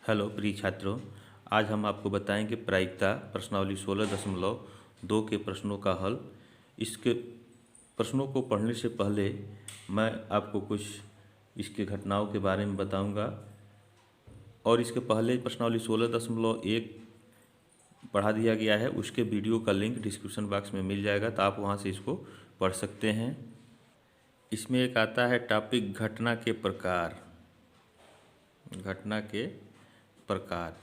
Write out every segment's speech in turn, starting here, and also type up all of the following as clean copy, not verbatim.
Hello प्रिय छात्रों, आज हम आपको बताएंगे प्रायिकता प्रश्नावली 16.2 के प्रश्नों का हल। इसके प्रश्नों को पढ़ने से पहले मैं आपको कुछ इसके घटनाओं के बारे में बताऊंगा और इसके पहले प्रश्नावली 16.1 पढ़ा दिया गया है, उसके वीडियो का लिंक डिस्क्रिप्शन बॉक्स में मिल जाएगा, तो आप वहां से इसको पढ़ सकते हैं। इसमें एक आता है टॉपिक घटना के प्रकार। घटना के प्रकार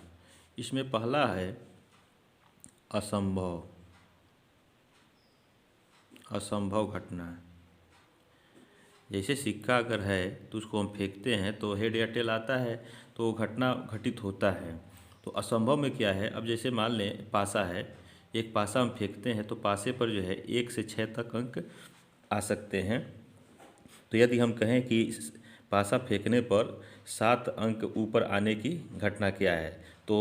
इसमें पहला है असंभव। असंभव घटना, जैसे सिक्का अगर है तो उसको हम फेंकते हैं तो हेड या टेल आता है, तो वो घटना घटित होता है। तो असंभव में क्या है, अब जैसे मान लें पासा है, एक पासा हम फेंकते हैं तो पासे पर जो है 1 से 6 तक अंक आ सकते हैं। तो यदि हम कहें कि पासा फेंकने पर 7 अंक ऊपर आने की घटना क्या है, तो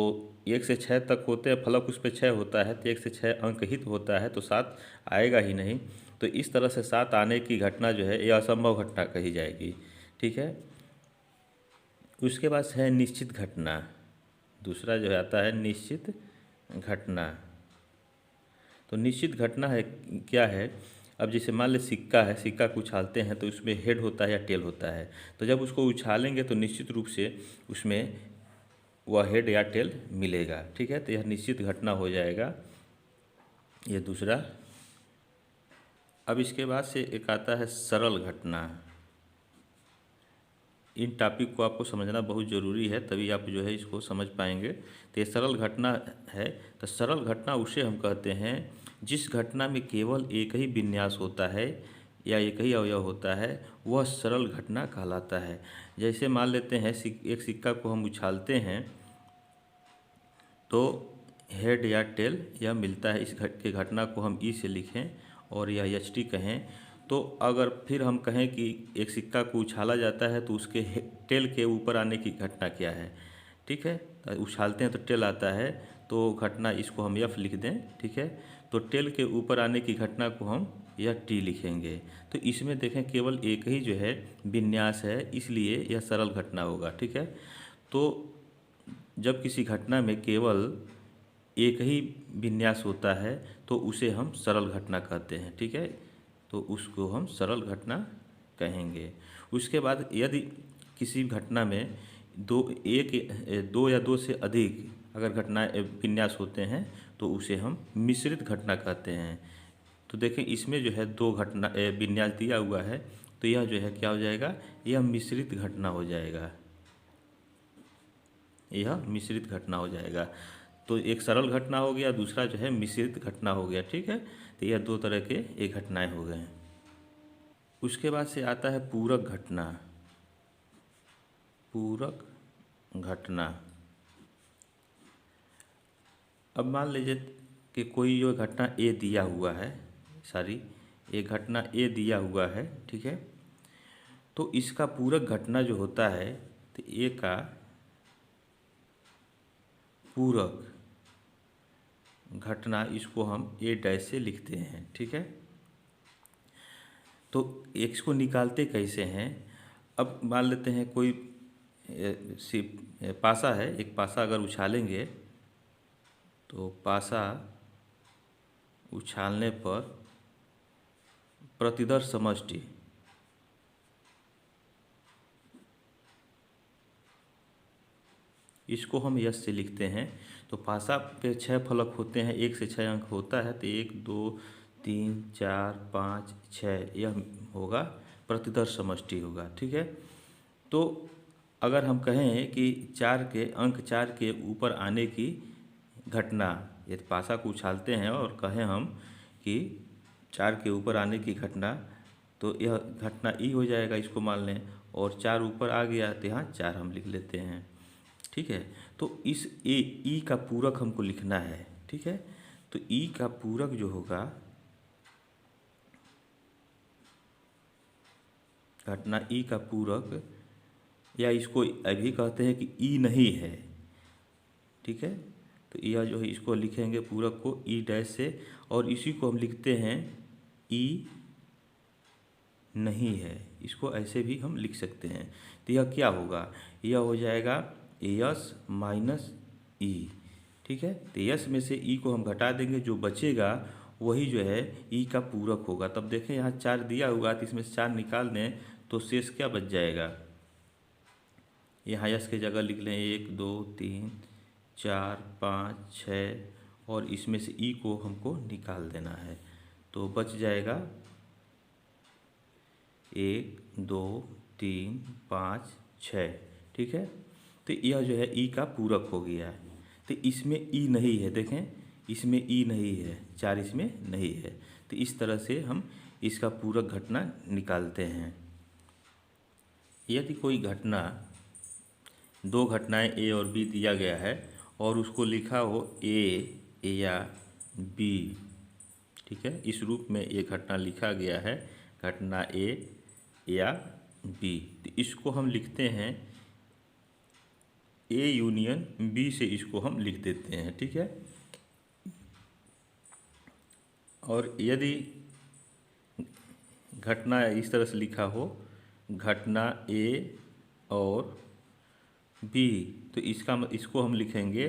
1 से 6 तक होते हैं, फलक उस पर 6 होता है तो 1 से 6 अंक ही तो होता है, तो 7 आएगा ही नहीं। तो इस तरह से 7 आने की घटना जो है यह असंभव घटना कही जाएगी। ठीक है। उसके बाद है निश्चित घटना। दूसरा जो आता है निश्चित घटना। तो निश्चित घटना है क्या है, अब जैसे मान ले सिक्का है, सिक्का को उछालते हैं तो उसमें हेड होता है या टेल होता है, तो जब उसको उछालेंगे तो निश्चित रूप से उसमें वह हेड या टेल मिलेगा। ठीक है, तो यह निश्चित घटना हो जाएगा, ये दूसरा। अब इसके बाद से एक आता है सरल घटना। इन टॉपिक को आपको समझना बहुत ज़रूरी है, तभी आप जो है इसको समझ पाएंगे। तो ये सरल घटना है। तो सरल घटना उसे हम कहते हैं जिस घटना में केवल एक ही विन्यास होता है या एक ही अवयव होता है, वह सरल घटना कहलाता है। जैसे मान लेते हैं एक सिक्का को हम उछालते हैं तो हेड या टेल यह मिलता है। इस के घटना को हम ई से लिखें और यह एच टी कहें, तो अगर फिर हम कहें कि एक सिक्का को उछाला जाता है तो उसके टेल के ऊपर आने की घटना क्या है। ठीक है, तो उछालते हैं तो टेल आता है, तो घटना इसको हम एफ लिख दें। ठीक है, तो टेल के ऊपर आने की घटना को हम यह टी लिखेंगे। तो इसमें देखें केवल एक ही जो है विन्यास है, इसलिए यह सरल घटना होगा। ठीक है, तो जब किसी घटना में केवल एक ही विन्यास होता है तो उसे हम सरल घटना कहते हैं। ठीक है, तो उसको हम सरल घटना कहेंगे। उसके बाद यदि किसी घटना में दो या दो से अधिक अगर घटना विन्यास होते हैं तो उसे हम मिश्रित घटना कहते हैं। तो देखें इसमें जो है दो घटना विन्यास दिया हुआ है, तो यह जो है क्या हो जाएगा, यह मिश्रित घटना हो जाएगा। यह मिश्रित घटना हो जाएगा। तो एक सरल घटना हो गया, दूसरा जो है मिश्रित घटना हो गया। ठीक है, तो यह दो तरह के ये घटनाएं हो गए। उसके बाद से आता है पूरक घटना। पूरक घटना, अब मान लीजिए कि कोई जो घटना ए दिया हुआ है, सारी एक घटना ए दिया हुआ है। ठीक है, तो इसका पूरक घटना जो होता है, तो ए का पूरक घटना इसको हम ए डैश से लिखते हैं। ठीक है, तो इसको निकालते कैसे हैं, अब मान लेते हैं कोई पासा है, एक पासा अगर उछालेंगे तो पासा उछालने पर प्रतिदर समष्टि इसको हम यश से लिखते हैं। तो पासा पे 6 फलक होते हैं, 1 से 6 अंक होता है, तो 1 2 3 4 5 6 यह होगा प्रतिदर समष्टि होगा। ठीक है, तो अगर हम कहें कि 4 के ऊपर आने की घटना, यदि पासा को उछालते हैं और कहें हम कि 4 के ऊपर आने की घटना, तो यह घटना ई हो जाएगा, इसको मान लें, और 4 ऊपर आ गया तो यहाँ 4 हम लिख लेते हैं। ठीक है, तो इस ई का पूरक हमको लिखना है। ठीक है, तो ई का पूरक जो होगा, घटना ई का पूरक, या इसको अभी कहते हैं कि ई नहीं है। ठीक है, तो यह जो है इसको लिखेंगे पूरक को ई डैश से, और इसी को हम लिखते हैं ई नहीं है, इसको ऐसे भी हम लिख सकते हैं। तो यह क्या होगा, यह हो जाएगा एस माइनस ई, ठीक है। तो एस में से ई को हम घटा देंगे, जो बचेगा वही जो है ई का पूरक होगा। तब देखें यहाँ 4 दिया हुआ, तो इसमें से 4 निकाल दें तो शेष क्या बच जाएगा। यहाँ यस की जगह लिख लें 1 2 3 4 5 6 और इसमें से ई को हमको निकाल देना है, तो बच जाएगा 1 2 3 5 6, ठीक है। तो यह जो है ई का पूरक हो गया है। तो इसमें ई नहीं है, देखें इसमें ई नहीं है, 4 इसमें नहीं है। तो इस तरह से हम इसका पूरक घटना निकालते हैं। यदि कोई घटना, दो घटनाएं ए और बी दिया गया है और उसको लिखा हो ए या बी, ठीक है, इस रूप में ये घटना लिखा गया है, घटना ए या बी, तो इसको हम लिखते हैं ए यूनियन बी से इसको हम लिख देते हैं, ठीक है। और यदि घटना इस तरह से लिखा हो, घटना ए और बी, तो इसको हम लिखेंगे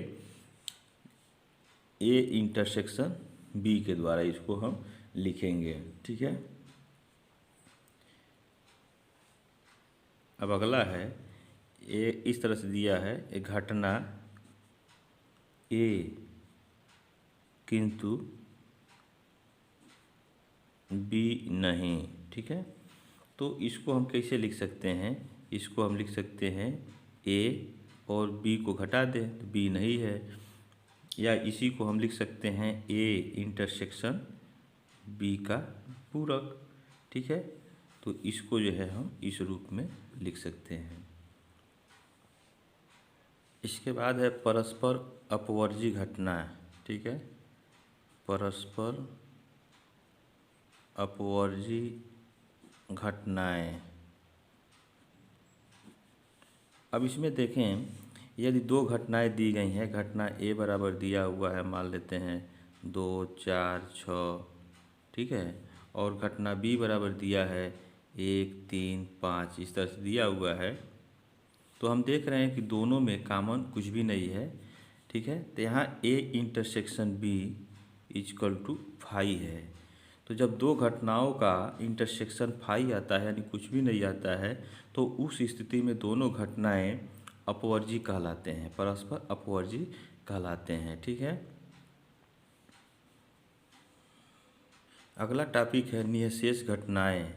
ए इंटरसेक्शन बी के द्वारा इसको हम लिखेंगे, ठीक है। अब अगला है ए, इस तरह से दिया है एक घटना ए किंतु बी नहीं, ठीक है। तो इसको हम कैसे लिख सकते हैं, इसको हम लिख सकते हैं ए और बी को घटा दें तो बी नहीं है, या इसी को हम लिख सकते हैं ए इंटरसेक्शन बी का पूरक, ठीक है। तो इसको जो है हम इस रूप में लिख सकते हैं। इसके बाद है परस्पर अपवर्जी घटना, ठीक है, परस्पर अपवर्जी घटनाएं। अब इसमें देखें यदि दो घटनाएं दी गई हैं, घटना ए बराबर दिया हुआ है, मान लेते हैं 2 4 6, ठीक है, और घटना बी बराबर दिया है 1 3 5, इस तरह से दिया हुआ है। तो हम देख रहे हैं कि दोनों में कॉमन कुछ भी नहीं है, ठीक है। तो यहाँ A intersection B equal to phi है। तो जब दो घटनाओं का इंटरसेक्शन फाई आता है, यानी कुछ भी नहीं आता है, तो उस स्थिति में दोनों घटनाएं अपवर्जी कहलाते हैं, परस्पर अपवर्जी कहलाते हैं, ठीक है। अगला टॉपिक है निःशेष घटनाएं।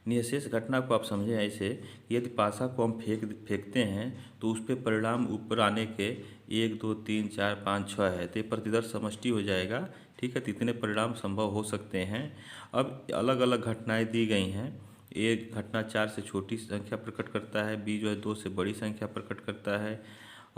निःशेष घटना को आप समझें ऐसे, यदि पासा को हम फेंकते हैं तो उस पर परिणाम ऊपर आने के 1 2 3 4 5 6 है, तो ये प्रतिदर्श समष्टि हो जाएगा, ठीक है। तो इतने परिणाम संभव हो सकते हैं। अब अलग अलग घटनाएं दी गई हैं, एक घटना 4 से छोटी संख्या प्रकट करता है, बी जो है 2 से बड़ी संख्या प्रकट करता है,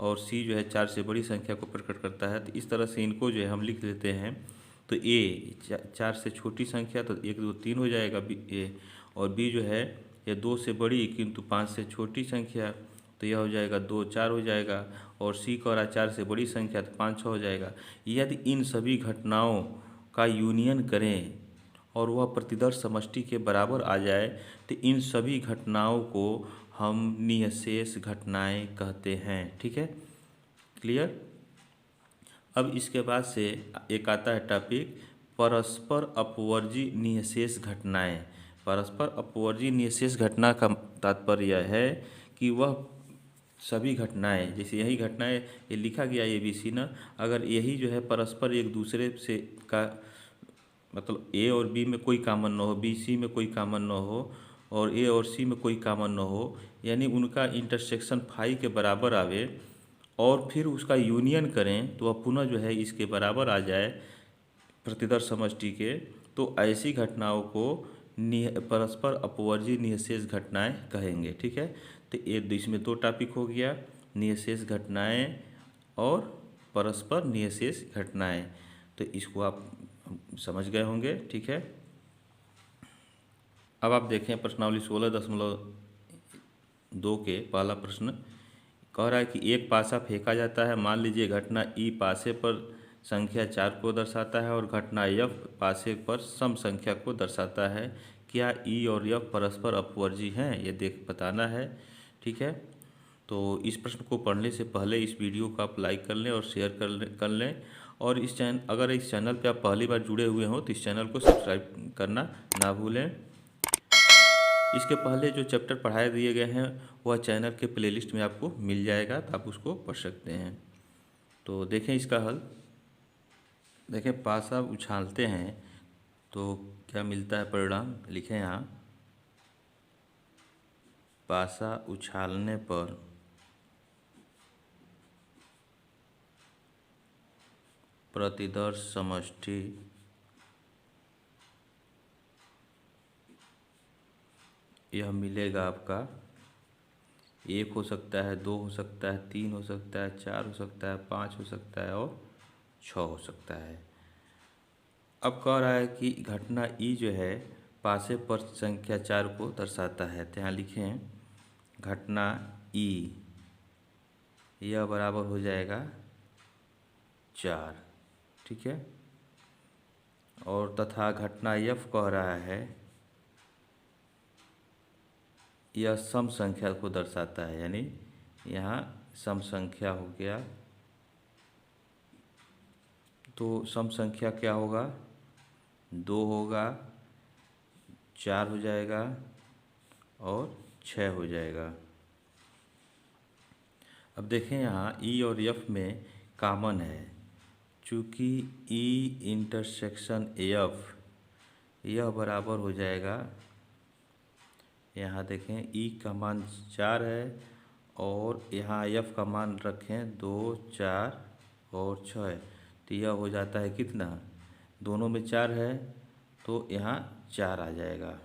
और सी जो है 4 से बड़ी संख्या को प्रकट करता है। तो इस तरह से इनको जो है हम लिख लेते हैं। तो ए 4 से छोटी संख्या तो 1 2 3 हो जाएगा बी ए, और बी जो है ये 2 से बड़ी किंतु 5 से छोटी संख्या, तो यह हो जाएगा 2 4 हो जाएगा, और सी का रहा 4 से बड़ी संख्या तो 5 6 हो जाएगा। यदि इन सभी घटनाओं का यूनियन करें और वह प्रतिदर्श समष्टि के बराबर आ जाए, तो इन सभी घटनाओं को हम निःशेष घटनाएं कहते हैं, ठीक है, क्लियर। अब इसके बाद से एक आता है टॉपिक परस्पर अपवर्जी निःशेष घटनाएं। परस्पर अपवर्जी निःशेष घटना का तात्पर्य यह है कि वह सभी घटनाएं, जैसे यही घटनाएं ये लिखा गया ए बी सी ना, अगर यही जो है परस्पर एक दूसरे से का मतलब ए और बी में कोई कॉमन न हो, बी सी में कोई कॉमन न हो, और ए और सी में कोई कॉमन न हो, यानी उनका इंटरसेक्शन फाई के बराबर आवे, और फिर उसका यूनियन करें तो वह पुनः जो है इसके बराबर आ जाए प्रतिदर्श समष्टि के, तो ऐसी घटनाओं को परस्पर अपवर्जी निःशेष घटनाएं कहेंगे, ठीक है। तो ये इसमें दो टॉपिक हो गया, निःशेष घटनाएं और परस्पर निःशेष घटनाएं। तो इसको आप समझ गए होंगे, ठीक है। अब आप देखें प्रश्नावली 16.2 के पहला प्रश्न कह रहा है कि एक पासा फेंका जाता है, मान लीजिए घटना ई पासे पर संख्या 4 को दर्शाता है और घटना एफ पासे पर सम संख्या को दर्शाता है, क्या ई और एफ परस्पर अपवर्जी हैं, ये बताना है, ठीक है। तो इस प्रश्न को पढ़ने से पहले इस वीडियो को आप लाइक कर लें और शेयर कर लें। और अगर इस चैनल पे आप पहली बार जुड़े हुए हों तो इस चैनल को सब्सक्राइब करना ना भूलें। इसके पहले जो चैप्टर पढ़ाए दिए गए हैं वह चैनल के प्लेलिस्ट में आपको मिल जाएगा, तो आप उसको पढ़ सकते हैं। तो देखें इसका हल। देखें, पासा उछालते हैं तो क्या मिलता है परिणाम, लिखें यहाँ। पासा उछालने पर प्रतिदर्श समष्टि यह मिलेगा आपका। 1 हो सकता है, 2 हो सकता है, 3 हो सकता है, 4 हो सकता है, 5 हो सकता है और 6 हो सकता है। अब कह रहा है कि घटना ई जो है पासे पर संख्या 4 को दर्शाता है। तो यहाँ लिखें घटना ई यह बराबर हो जाएगा 4, ठीक है। और तथा घटना एफ कह रहा है यह सम संख्या को दर्शाता है, यानी यहाँ सम संख्या हो गया। तो सम संख्या क्या होगा, 2 होगा, 4 हो जाएगा और 6 हो जाएगा। अब देखें यहाँ ई और एफ में कॉमन है, चूँकि ई इंटरसेक्शन एफ यह बराबर हो जाएगा। यहाँ देखें ई का मान 4 है और यहाँ एफ का मान रखें 2, 4 और 6, तो यह हो जाता है कितना, दोनों में 4 है तो यहाँ 4 आ जाएगा,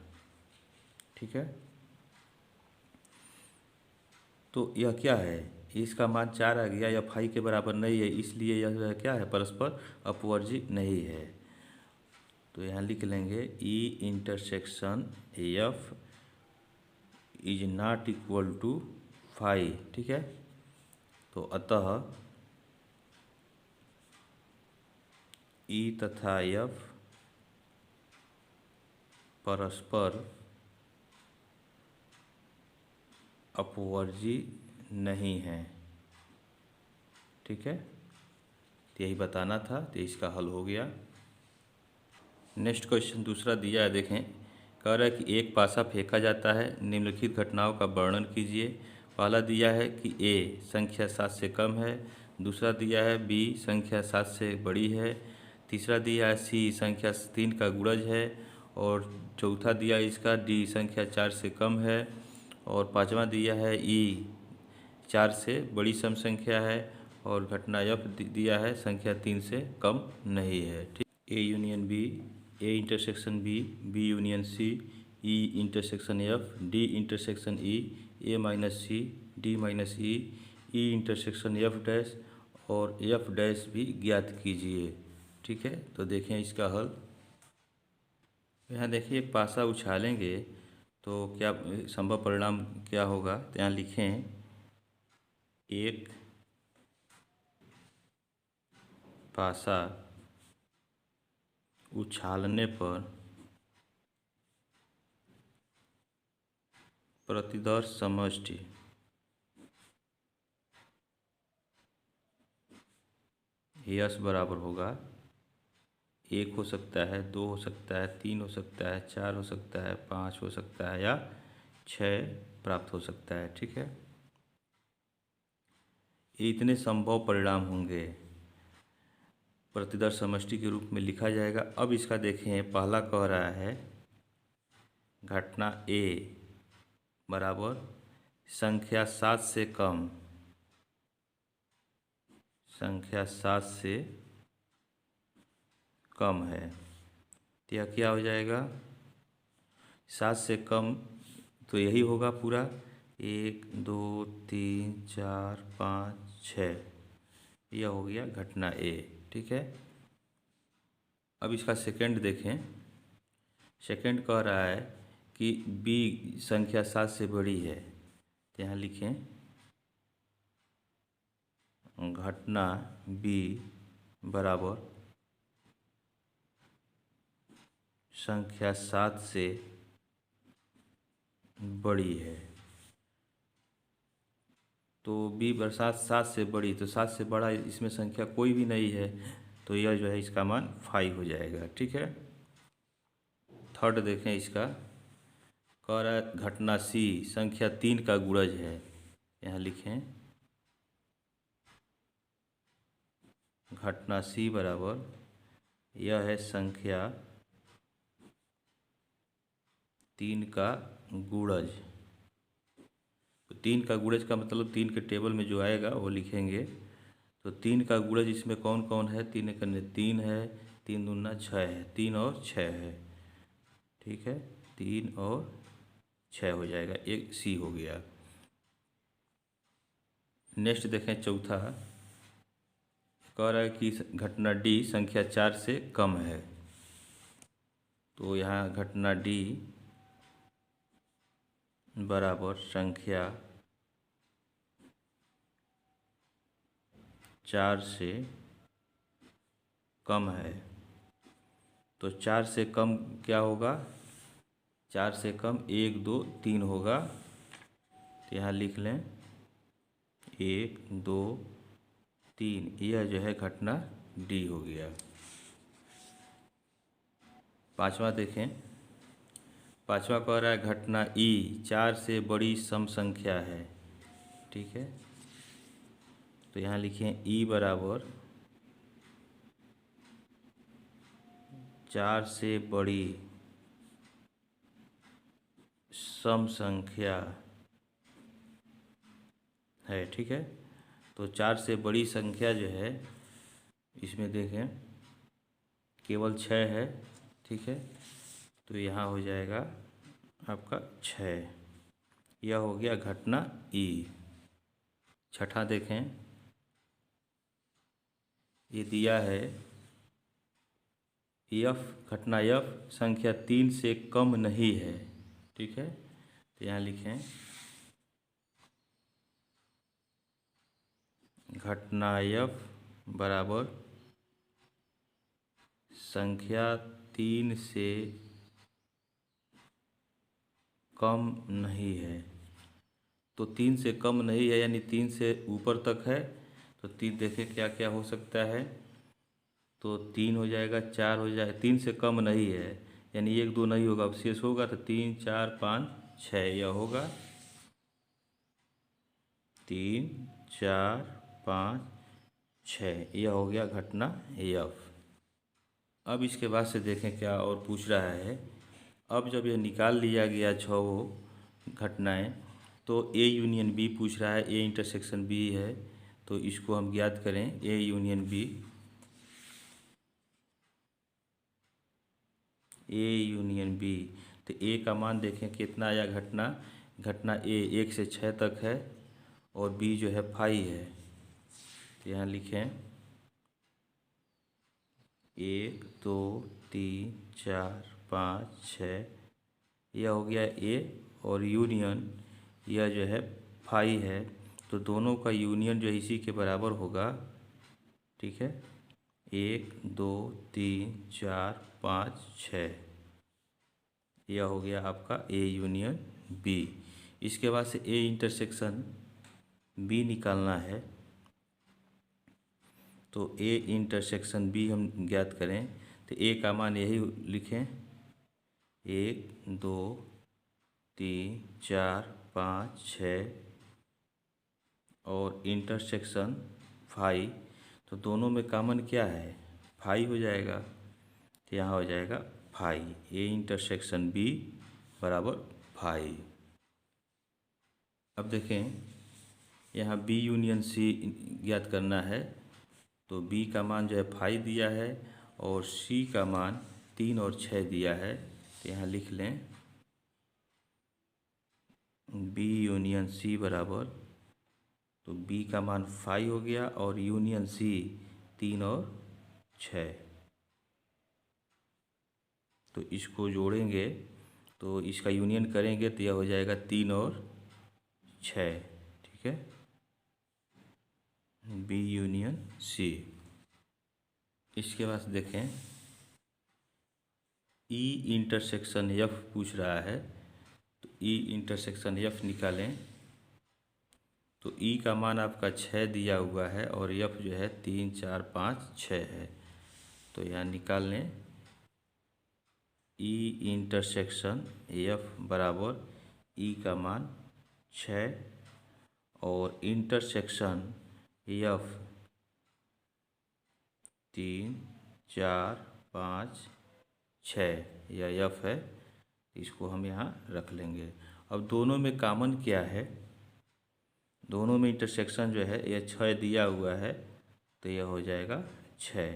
ठीक है। तो यह क्या है, इसका मान 4 आ गया, यह फाई के बराबर नहीं है, इसलिए यह क्या है, परस्पर अपवर्जी नहीं है। तो यहाँ लिख लेंगे E intersection F is not equal to phi, ठीक है। तो अतः ई तथा एफ परस्पर अपवर्जी नहीं है, ठीक है। तो यही बताना था, तो इसका हल हो गया। नेक्स्ट क्वेश्चन दूसरा दिया है, देखें। कह रहा है कि एक पासा फेंका जाता है, निम्नलिखित घटनाओं का वर्णन कीजिए। पहला दिया है कि ए संख्या 7 से कम है, दूसरा दिया है बी संख्या 7 से बड़ी है, तीसरा दिया है सी संख्या 3 का गुणज है, और चौथा दिया है इसका डी संख्या 4 से कम है, और पांचवा दिया है ई 4 से बड़ी सम संख्या है, और घटना एफ दिया है संख्या 3 से कम नहीं है, ठीक। A union B, A intersection B, B union C, E intersection F, D intersection E, A minus C, D minus E, E intersection F dash और एफ डैश भी ज्ञात कीजिए, ठीक है। तो देखें इसका हल। यहाँ देखिए पासा उछालेंगे तो क्या संभव परिणाम क्या होगा, तो यहाँ लिखें एक पासा उछालने पर प्रतिदर्श समष्टि यश बराबर होगा 1 हो सकता है, 2 हो सकता है, 3 हो सकता है, 4 हो सकता है, 5 हो सकता है या 6 प्राप्त हो सकता है, ठीक है। ये इतने संभव परिणाम होंगे प्रतिदर्श समष्टि के रूप में लिखा जाएगा। अब इसका देखें, पहला कह रहा है घटना ए बराबर संख्या 7 से कम, संख्या 7 से कम है, तो यह क्या हो जाएगा, 7 से कम तो यही होगा पूरा 1, 2, 3, 4, 5, 6, यह हो गया घटना ए, ठीक है। अब इसका सेकंड देखें। सेकंड कह रहा है कि बी संख्या 7 से बड़ी है, तो यहाँ लिखें घटना बी बराबर संख्या 7 से बड़ी है। तो बी बरसात 7 से बड़ी, तो 7 से बड़ा इसमें संख्या कोई भी नहीं है, तो यह जो है इसका मान 5 हो जाएगा। ठीक है। थर्ड देखें इसका, कह रहा है घटना सी संख्या 3 का गुणज है। यहाँ लिखें घटना सी बराबर यह है संख्या 3 का गुणज। तो 3 का गुणज का मतलब 3 के टेबल में जो आएगा वो लिखेंगे। तो 3 का गुणज इसमें कौन कौन है, 3 करने 3 है, 3 दूना 6 है, 3 और 6 है। ठीक है, 3 और 6 हो जाएगा, एक सी हो गया। नेक्स्ट देखें चौथा, कह रहा है कि घटना डी संख्या 4 से कम है। तो यहाँ घटना डी बराबर संख्या 4 से कम है। तो 4 से कम क्या होगा, 4 से कम 1 2 3 होगा। तो यहाँ लिख लें 1 2 3, यह जो है घटना डी हो गया। पांचवा देखें, पांचवा कह रहा है घटना ई 4 से बड़ी सम संख्या है। ठीक है, तो यहाँ लिखें ई बराबर 4 से बड़ी सम संख्या है। ठीक है, तो 4 से बड़ी संख्या जो है इसमें देखें केवल 6 है। ठीक है, तो यहाँ हो जाएगा आपका 6, यह हो गया घटना ई। छठा देखें, ये दिया है यफ, घटना यफ संख्या 3 से कम नहीं है। ठीक है, तो यहाँ लिखें घटना यफ बराबर संख्या 3 से कम नहीं है। तो 3 से कम नहीं है यानी 3 से ऊपर तक है। तो 3 देखें क्या क्या हो सकता है, तो 3 हो जाएगा, 4 हो जाएगा, 3 से कम नहीं है यानी 1 2 नहीं होगा, अब शेष होगा तो 3 4 5 6 यह होगा, 3 4 5 6 यह हो गया घटना यफ। अब इसके बाद से देखें क्या और पूछ रहा है। अब जब यह निकाल लिया गया 6 घटनाएं, तो ए यूनियन बी पूछ रहा है, ए इंटरसेक्शन बी है, तो इसको हम ज्ञात करें A union B. A union B, तो ए का मान देखें कितना आया, घटना घटना ए 1 से 6 तक है और बी जो है 5 है। तो यहाँ लिखें 1 2 3 4 5 6, यह हो गया ए, और यूनियन यह जो है 5 है, तो दोनों का यूनियन जो है इसी के बराबर होगा। ठीक है, 1 2 3 4 5 6, यह हो गया आपका ए यूनियन बी। इसके बाद से ए इंटरसेक्शन बी निकालना है। तो ए इंटरसेक्शन बी हम ज्ञात करें, तो ए का मान यही लिखें 1 2 3 4 5 6 और इंटरसेक्शन 5, तो दोनों में कॉमन क्या है, 5 हो जाएगा। तो यहाँ हो जाएगा 5, ए इंटरसेक्शन बी बराबर 5। अब देखें यहाँ बी यूनियन सी ज्ञात करना है। तो बी का मान जो है 5 दिया है और सी का मान 3 और 6 दिया है। तो यहाँ लिख लें बी यूनियन सी बराबर, तो बी का मान 5 हो गया और यूनियन सी 3 और 6। तो इसको जोड़ेंगे तो इसका यूनियन करेंगे तो यह हो जाएगा 3 और 6। ठीक है, बी यूनियन सी। इसके बाद देखें ई इंटरसेक्शन एफ पूछ रहा है, तो ई इंटरसेक्शन एफ निकालें। तो ई का मान आपका 6 दिया हुआ है और एफ जो है 3 4 5 6 है। तो यहाँ निकाल लें ई इंटरसेक्शन एफ बराबर ई का मान 6 और इंटरसेक्शन एफ 3 4 5 6 यह एफ है। इसको हम यहाँ रख लेंगे। अब दोनों में कॉमन क्या है, दोनों में इंटरसेक्शन जो है यह 6 दिया हुआ है तो यह हो जाएगा 6।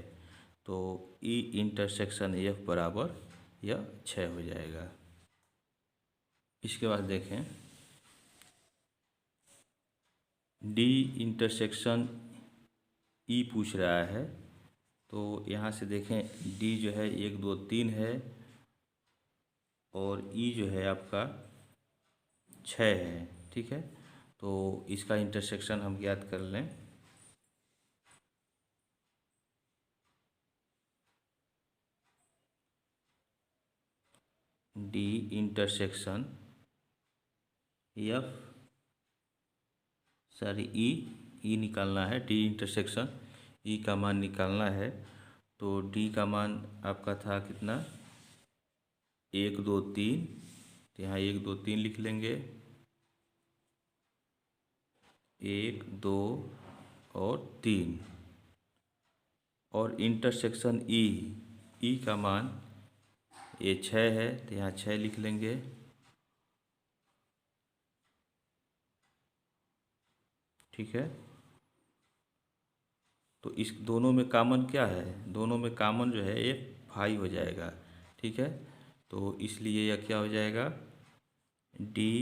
तो ई इंटरसेक्शन एफ बराबर यह 6 हो जाएगा। इसके बाद देखें डी इंटरसेक्शन ई पूछ रहा है। तो यहाँ से देखें डी जो है 1 2 3 है और ई जो है आपका 6 है। ठीक है, तो इसका इंटरसेक्शन हम ज्ञात कर लें। डी इंटरसेक्शन एफ ई निकालना है। डी इंटरसेक्शन ई का मान निकालना है। तो डी का मान आपका था कितना 1 2 3, तो यहाँ 1 2 3 लिख लेंगे। 1 2 और 3 और इंटरसेक्शन ई का मान ये 6 है तो यहाँ 6 लिख लेंगे। ठीक है, तो इस दोनों में कॉमन क्या है, दोनों में कॉमन जो है ये 5 हो जाएगा। ठीक है, तो इसलिए यह क्या हो जाएगा डी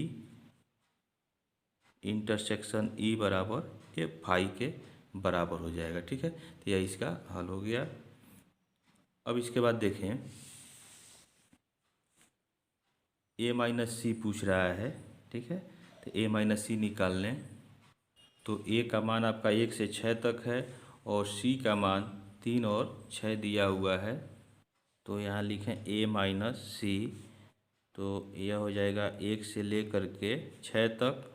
इंटरसेक्शन ई बराबर ये 5 के बराबर हो जाएगा। ठीक है, तो यह इसका हल हो गया। अब इसके बाद देखें ए माइनस सी पूछ रहा है। ठीक है, तो ए माइनस सी निकाल लें। तो ए का मान आपका 1 से 6 तक है और सी का मान 3 और 6 दिया हुआ है। तो यहाँ लिखें ए माइनस सी, तो यह हो जाएगा 1 से लेकर के 6 तक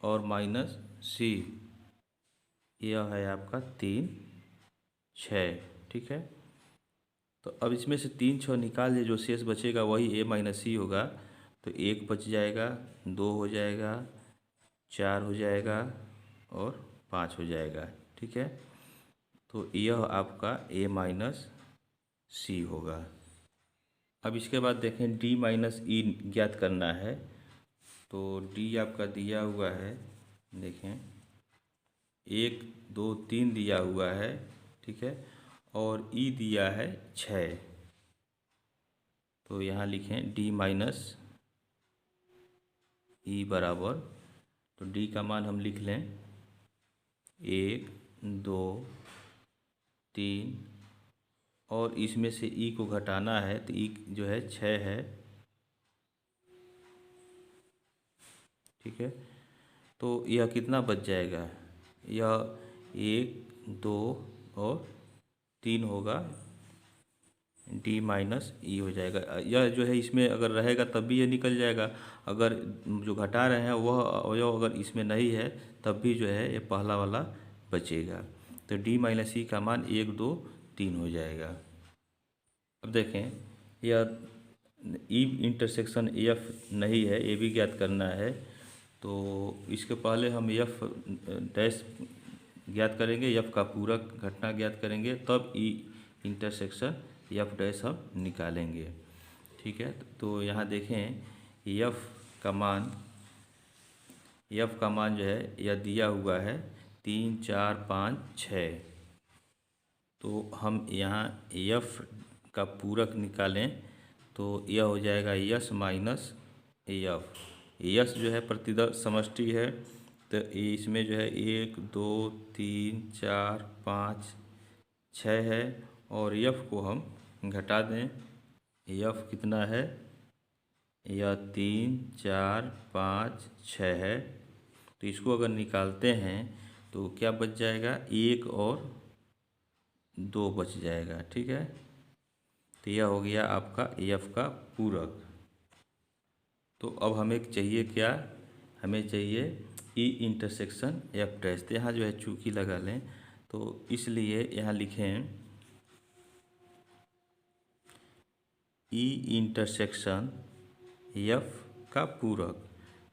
और माइनस सी यह है आपका 3 6। ठीक है, तो अब इसमें से 3 6 निकाल दिए, जो शेष बचेगा वही ए माइनस सी होगा। तो 1 बच जाएगा, 2 हो जाएगा, 4 हो जाएगा और 5 हो जाएगा। ठीक है, तो यह आपका ए माइनस सी होगा। अब इसके बाद देखें डी माइनस ई ज्ञात करना है। तो डी आपका दिया हुआ है, देखें 1 2 3 दिया हुआ है। ठीक है, और ई दिया है 6। तो यहाँ लिखें डी माइनस ई बराबर, तो डी का मान हम लिख लें 1 2 3 और इसमें से ई को घटाना है तो ई जो है 6 है। ठीक है, तो यह कितना बच जाएगा, यह 1 2 और 3 होगा, डी माइनस ई हो जाएगा। यह जो है इसमें अगर रहेगा तब भी ये निकल जाएगा, अगर जो घटा रहे हैं वह अवयव अगर इसमें नहीं है तब भी जो है ये पहला वाला बचेगा। तो डी माइनस ई का मान 1 2 3 हो जाएगा। अब देखें यह ई इंटरसेक्शन एफ नहीं है, ये भी ज्ञात करना है। तो इसके पहले हम एफ डैश ज्ञात करेंगे, एफ का पूरक घटना ज्ञात करेंगे, तब ई इंटरसेक्शन एफ डैश हम निकालेंगे। ठीक है, तो यहाँ देखें एफ का मान जो है यह दिया हुआ है 3 4 5 6। तो हम यहाँ एफ का पूरक निकालें तो यह हो जाएगा यस माइनस एफ। यस जो है प्रतिदर्श समष्टि है, तो इसमें जो है 1 2 3 4 5 6 है और एफ को हम घटा दें। एफ कितना है, यह 3 4 5 6 है। तो इसको अगर निकालते हैं तो क्या बच जाएगा, 1 और 2 बच जाएगा। ठीक है, तो यह हो गया आपका एफ का पूरक। तो अब हमें चाहिए क्या, हमें चाहिए ई इंटरसेक्शन एफ डैश। तो यहाँ जो है चूंकि लगा लें, तो इसलिए यहाँ लिखें ई इंटरसेक्शन एफ का पूरक।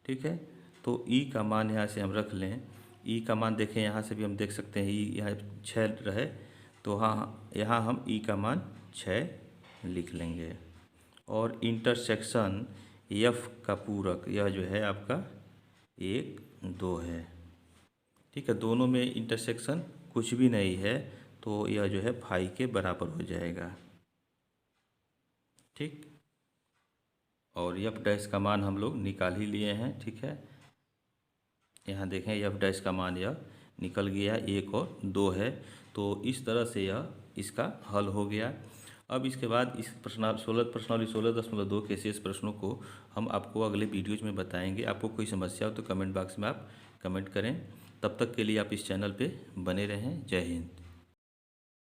ठीक है, तो ई का मान यहाँ से हम रख लें। ई का मान देखें, यहाँ से भी हम देख सकते हैं, ई यहाँ 6 रहे, तो हाँ यहाँ हम ई का मान 6 लिख लेंगे। और इंटरसेक्शन एफ का पूरक यह जो है आपका 1 2 है। ठीक है, दोनों में इंटरसेक्शन कुछ भी नहीं है, तो यह जो है फाई के बराबर हो जाएगा। ठीक, और एफ डैश का मान हम लोग निकाल ही लिए हैं। ठीक है, यहाँ देखें एफ डैश का मान यह निकल गया, 1 और 2 है। तो इस तरह से यह इसका हल हो गया। अब इसके बाद इस प्रश्नावली 16.2 के शेष प्रश्नों को हम आपको अगले वीडियोज में बताएंगे। आपको कोई समस्या हो तो कमेंट बॉक्स में आप कमेंट करें। तब तक के लिए आप इस चैनल पे बने रहें। जय हिंद।